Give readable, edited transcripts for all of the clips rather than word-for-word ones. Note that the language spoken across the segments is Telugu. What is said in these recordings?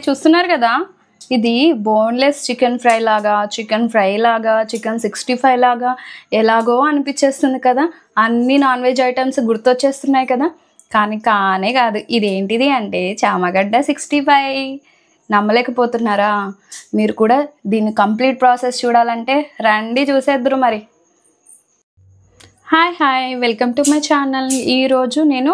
చూస్తున్నారు కదా, ఇది బోన్లెస్ చికెన్ ఫ్రై లాగా, చికెన్ ఫ్రై లాగా, చికెన్ 65 లాగా ఎలాగో అనిపించేస్తుంది కదా. అన్ని నాన్ వెజ్ ఐటమ్స్ గుర్తొచ్చేస్తున్నాయి కదా. కానీ కానే కాదు, ఇదేంటిది అంటే చామగడ్డ 65. నమ్మలేకపోతున్నారా? మీరు కూడా దీని కంప్లీట్ ప్రాసెస్ చూడాలంటే రండి చూసేద్దరు మరి. Hi welcome to my channel. ఈరోజు నేను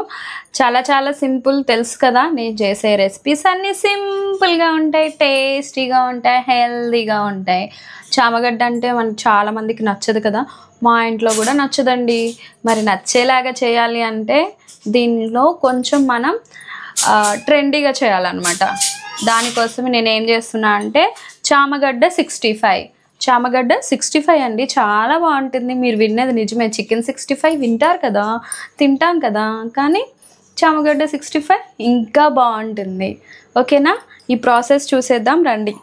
చాలా సింపుల్, తెలుసు కదా నేను చేసే రెసిపీస్ అన్నీ సింపుల్గా ఉంటాయి, టేస్టీగా ఉంటాయి, హెల్తీగా ఉంటాయి. చామగడ్డ అంటే మనకు చాలామందికి నచ్చదు కదా, మా ఇంట్లో కూడా నచ్చదండి. మరి నచ్చేలాగా చేయాలి అంటే దీనిలో కొంచెం మనం ట్రెండీగా చేయాలన్నమాట. దానికోసం నేను ఏం చేస్తున్నా అంటే చామగడ్డ 65 అండి, చాలా బాగుంటుంది. మీరు విన్నది నిజమే, చికెన్ 65 వింటారు కదా, తింటాం కదా, కానీ చామగడ్డ 65 ఇంకా బాగుంటుంది. ఓకేనా? ఈ ప్రాసెస్ చూసేద్దాం రండి.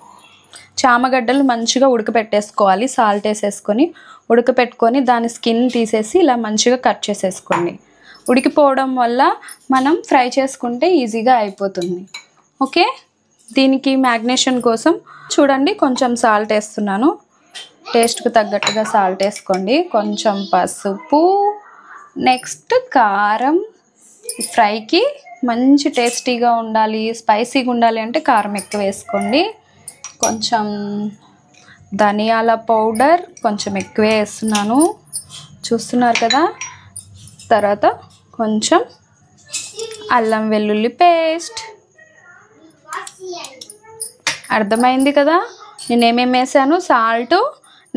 చామగడ్డలు మంచిగా ఉడకపెట్టేసుకోవాలి, సాల్ట్ వేసేసుకొని ఉడకపెట్టుకొని దాని స్కిన్ తీసేసి ఇలా మంచిగా కట్ చేసేసుకోండి. ఉడికిపోవడం వల్ల మనం ఫ్రై చేసుకుంటే ఈజీగా అయిపోతుంది. ఓకే, దీనికి మ్యాగ్నేషన్ కోసం చూడండి కొంచెం సాల్ట్ వేస్తున్నాను, టేస్ట్కి తగ్గట్టుగా సాల్ట్ వేసుకోండి. కొంచెం పసుపు, నెక్స్ట్ కారం. ఫ్రైకి మంచి టేస్టీగా ఉండాలి, స్పైసీగా ఉండాలి అంటే కారం ఎక్కువ వేసుకోండి. కొంచెం ధనియాల పౌడర్ కొంచెం ఎక్కువే వేస్తున్నాను, చూస్తున్నారు కదా. తర్వాత కొంచెం అల్లం వెల్లుల్లి పేస్ట్. అర్థమైంది కదా నేను ఏమేమి వేసాను? సాల్ట్,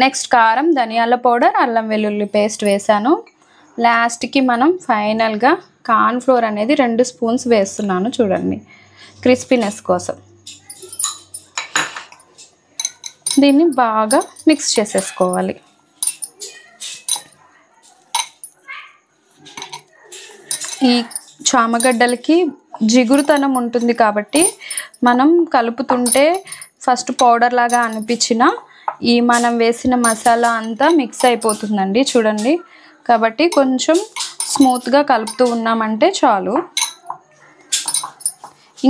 నెక్స్ట్ కారం, ధనియాల పౌడర్, అల్లం వెల్లుల్లి పేస్ట్ వేసాను. లాస్ట్కి మనం ఫైనల్గా కార్న్ ఫ్లోర్ అనేది 2 స్పూన్స్ వేస్తున్నాను, చూడండి క్రిస్పీనెస్ కోసం. దీన్ని బాగా మిక్స్ చేసేసుకోవాలి. ఈ చామగడ్డలకి జిగురుతనం ఉంటుంది కాబట్టి మనం కలుపుతుంటే ఫస్ట్ పౌడర్ లాగా అనిపించిన ఈ మనం వేసిన మసాలా అంతా మిక్స్ అయిపోతుందండి, చూడండి. కాబట్టి కొంచెం స్మూత్గా కలుపుతూ ఉన్నామంటే చాలు.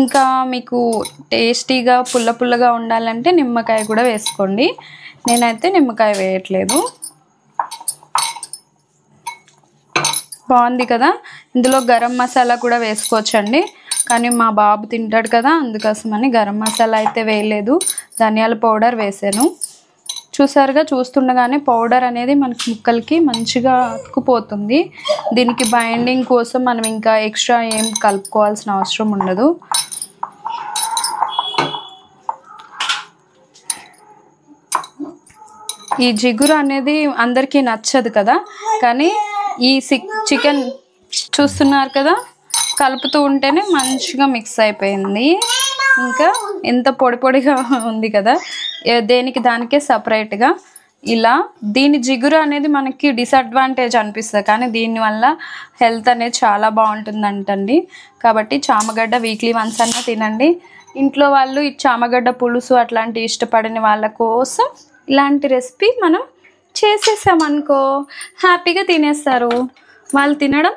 ఇంకా మీకు టేస్టీగా పుల్లగా ఉండాలంటే నిమ్మకాయ కూడా వేసుకోండి. నేనైతే నిమ్మకాయ వేయట్లేదు. బాగుంది కదా. ఇందులో గరం మసాలా కూడా వేసుకోవచ్చండి, కానీ మా బాబు తింటాడు కదా, అందుకోసమని గరం మసాలా అయితే వేయలేదు, ధనియాల పౌడర్ వేసాను. చూసారుగా, చూస్తుండగానే పౌడర్ అనేది మనకి ముక్కలకి మంచిగా అతుక్కుపోతుంది. దీనికి బైండింగ్ కోసం మనం ఇంకా ఎక్స్ట్రా ఏం కలుపుకోవాల్సిన అవసరం ఉండదు. ఈ జిగురు అనేది అందరికీ నచ్చదు కదా, కానీ ఈ చికెన్ చూస్తున్నారు కదా, కలుపుతూ ఉంటేనే మంచిగా మిక్స్ అయిపోయింది. ఇంకా ఎంత పొడిగా ఉంది కదా, దేనికి దానికే సపరేట్గా ఇలా. దీని జిగురు అనేది మనకి డిసడ్వాంటేజ్ అనిపిస్తుంది, కానీ దీనివల్ల హెల్త్ అనేది చాలా బాగుంటుందంటండి. కాబట్టి చామగడ్డ వీక్లీ వన్స్ అన్నా తినండి. ఇంట్లో వాళ్ళు ఈ చామగడ్డ పులుసు అట్లాంటి ఇష్టపడని వాళ్ళ కోసం ఇలాంటి రెసిపీ మనం చేసేసామనుకో హ్యాపీగా తినేస్తారు. వాళ్ళు తినడం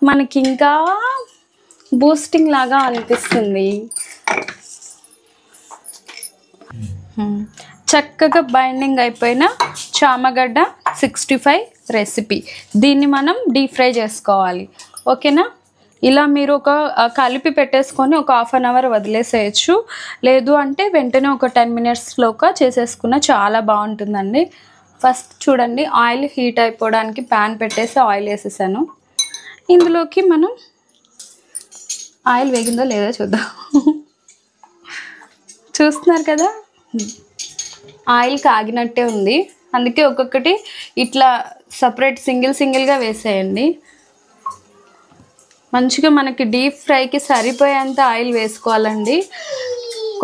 మనకి ఇంకా బూస్టింగ్ లాగా అనిపిస్తుంది. చక్కగా బైండింగ్ అయిపోయిన చామగడ్డ 65 రెసిపీ. దీన్ని మనం డీప్ ఫ్రై చేసుకోవాలి. ఓకేనా? ఇలా మీరు కలిపి పెట్టేసుకొని ఒక 1/2 అవర్ వదిలేసేయచ్చు. లేదు అంటే వెంటనే ఒక 10 మినిట్స్లోగా చేసేసుకున్న చాలా బాగుంటుందండి. ఫస్ట్ చూడండి, ఆయిల్ హీట్ అయిపోవడానికి ప్యాన్ పెట్టేసి ఆయిల్ వేసేసాను. ఇందులోకి మనం ఆయిల్ వేగిందో లేదో చూద్దాం. చూస్తున్నారు కదా, ఆయిల్ కాగినట్టే ఉంది. అందుకే ఒక్కొక్కటి ఇట్లా సపరేట్ సింగిల్గా వేసేయండి. మంచిగా మనకి డీప్ ఫ్రైకి సరిపోయేంత ఆయిల్ వేసుకోవాలండి.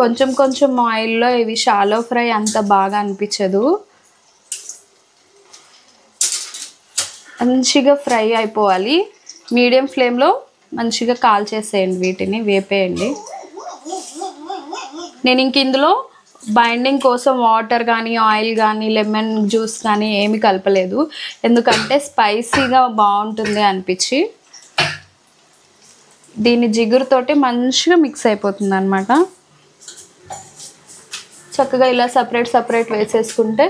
కొంచెం ఆయిల్లో ఇవి షాలో ఫ్రై అంత బాగా అనిపించదు. మంచిగా ఫ్రై అయిపోవాలి. మీడియం ఫ్లేమ్లో మంచిగా కాల్చేసేయండి, వీటిని వేపేయండి. నేను ఇంక ఇందులో బైండింగ్ కోసం వాటర్ కానీ ఆయిల్ కానీ లెమన్ జ్యూస్ కానీ ఏమి కలపలేదు, ఎందుకంటే స్పైసీగా బాగుంటుంది అనిపించి. దీని జిగురుతోటి మంచిగా మిక్స్ అయిపోతుంది అన్నమాట. చక్కగా ఇలా సపరేట్ వేసేసుకుంటే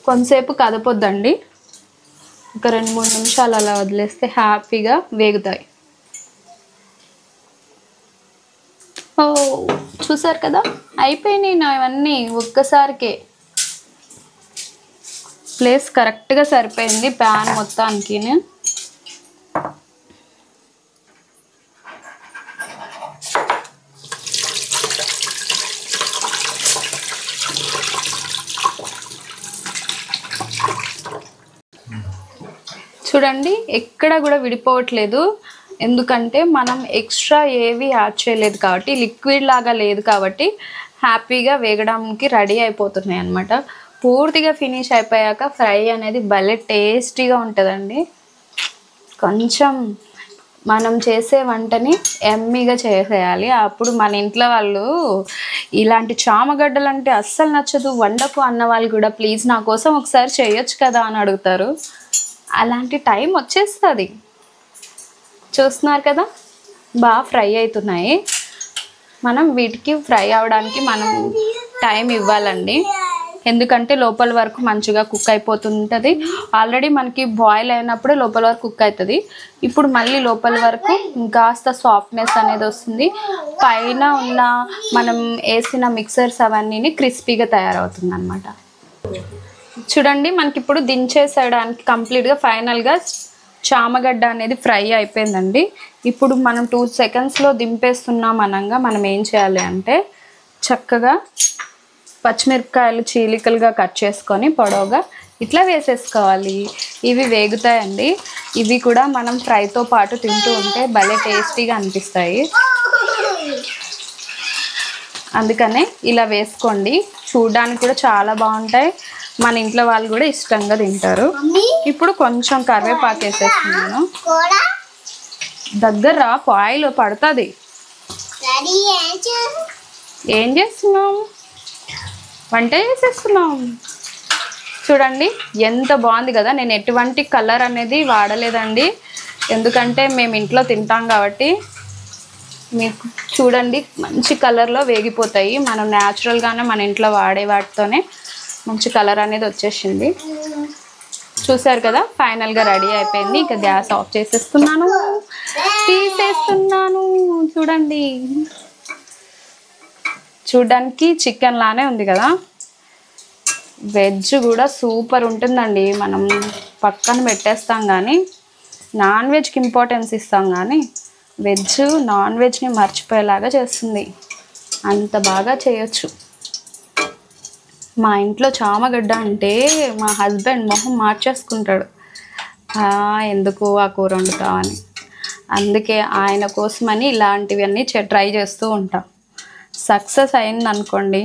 కొంతసేపు కదపొద్దండి. ఒక 2-3 నిమిషాలు అలా వదిలేస్తే హ్యాపీగా వేగుతాయి. ఓ చూసారు కదా, అయిపోయినాయి నా ఇవన్నీ ఒక్కసారికే. ప్లేస్ కరెక్ట్గా సరిపోయింది ప్యాన్ మొత్తానికి. చూడండి ఎక్కడ కూడా విడిపోవట్లేదు, ఎందుకంటే మనం ఎక్స్ట్రా ఏవి యాడ్ చేయలేదు కాబట్టి, లిక్విడ్ లాగా లేదు కాబట్టి హ్యాపీగా వేగడానికి రెడీ అయిపోతున్నాయి అన్నమాట. పూర్తిగా ఫినిష్ అయిపోయాక ఫ్రై అనేది భలే టేస్టీగా ఉంటుందండి. కొంచెం మనం చేసే వంటని ఎమ్మీగా చేసేయాలి. అప్పుడు మన ఇంట్లో వాళ్ళు ఇలాంటి చామగడ్డలు అంటే అస్సలు నచ్చదు, వండకు అన్న వాళ్ళు కూడా ప్లీజ్ నా కోసం ఒకసారి చేయొచ్చు కదా అని అడుగుతారు. అలాంటి టైం వచ్చేస్తుంది. చూస్తున్నారు కదా బాగా ఫ్రై అవుతున్నాయి. మనం వీటికి ఫ్రై అవడానికి మనం టైం ఇవ్వాలండి, ఎందుకంటే లోపల వరకు మంచిగా కుక్ అయిపోతుంటుంది. ఆల్రెడీ మనకి బాయిల్ అయినప్పుడే లోపల వరకు కుక్ అవుతుంది. ఇప్పుడు మళ్ళీ లోపల వరకు కాస్త సాఫ్ట్నెస్ అనేది వస్తుంది. పైన ఉన్న మనం వేసిన మిక్సర్స్ అవన్నీ క్రిస్పీగా తయారవుతుంది అన్నమాట. చూడండి మనకి ఇప్పుడు దించేసేయడానికి కంప్లీట్గా ఫైనల్గా చామగడ్డ అనేది ఫ్రై అయిపోయిందండి. ఇప్పుడు మనం 2 సెకండ్స్లో దింపేస్తున్నాం అనగా మనం ఏం చేయాలి అంటే చక్కగా పచ్చిమిరపకాయలు చీలికలుగా కట్ చేసుకొని పొడవుగా ఇట్లా వేసేసుకోవాలి. ఇవి వేగుతాయండి. ఇవి కూడా మనం ఫ్రైతో పాటు తింటూ ఉంటే భలే టేస్టీగా అనిపిస్తాయి. అందుకనే ఇలా వేసుకోండి, చూడడానికి కూడా చాలా బాగుంటాయి. మన ఇంట్లో వాళ్ళు కూడా ఇష్టంగా తింటారు. ఇప్పుడు కొంచెం కరివేపాకు వేసేస్తున్నాను. దగ్గర ఆయిల్ పడుతుంది. ఏం చేస్తున్నాం? వంట చేసేస్తున్నాం. చూడండి ఎంత బాగుంది కదా. నేను ఎటువంటి కలర్ అనేది వాడలేదండి, ఎందుకంటే మేము ఇంట్లో తింటాం కాబట్టి. మీకు చూడండి మంచి కలర్లో వేగిపోతాయి. మనం న్యాచురల్గానే మన ఇంట్లో వాడే వాటితోనే మంచి కలర్ అనేది వచ్చేసింది. చూసారు కదా ఫైనల్గా రెడీ అయిపోయింది. ఇంకా గ్యాస్ ఆఫ్ చేసేస్తున్నాను, తీసేస్తున్నాను. చూడండి చూడడానికి చికెన్ లానే ఉంది కదా. వెజ్ కూడా సూపర్ ఉంటుందండి. మనం పక్కన పెట్టేస్తాం కానీ నాన్ వెజ్కి ఇంపార్టెన్స్ ఇస్తాం, కానీ వెజ్ నాన్ వెజ్ని మర్చిపోయేలాగా చేస్తుంది. అంత బాగా చేయొచ్చు. మా ఇంట్లో చామగడ్డ అంటే మా హస్బెండ్ మొహం మార్చేసుకుంటాడు, ఎందుకు ఆ కూర వండుతామని. అందుకే ఆయన కోసమని ఇలాంటివన్నీ ట్రై చేస్తూ ఉంటాం. సక్సెస్ అయింది అనుకోండి,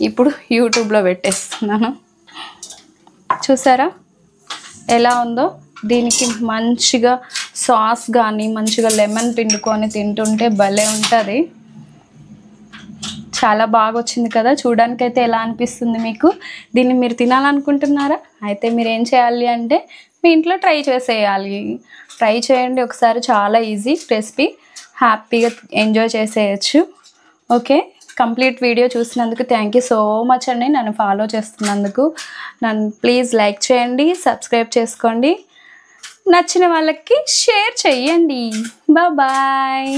ఇప్పుడు యూట్యూబ్లో పెట్టేస్తున్నాను. చూసారా ఎలా ఉందో. దీనికి మంచిగా సాస్ కానీ మంచిగా లెమన్ పిండుకొని తింటుంటే భలే ఉంటుంది. చాలా బాగా వచ్చింది కదా. చూడడానికైతే ఎలా అనిపిస్తుంది మీకు? దీన్ని మీరు తినాలనుకుంటున్నారా? అయితే మీరు ఏం చేయాలి అంటే మీ ఇంట్లో ట్రై చేసేయాలి. ట్రై చేయండి ఒకసారి, చాలా ఈజీ రెసిపీ, హ్యాపీగా ఎంజాయ్ చేసేయచ్చు. ఓకే, కంప్లీట్ వీడియో చూసినందుకు థ్యాంక్ యూ సో మచ్ అండి. నన్ను ఫాలో చేస్తున్నందుకు. నన్ను ప్లీజ్ లైక్ చేయండి, సబ్స్క్రైబ్ చేసుకోండి, నచ్చిన వాళ్ళకి షేర్ చేయండి. బాయ్.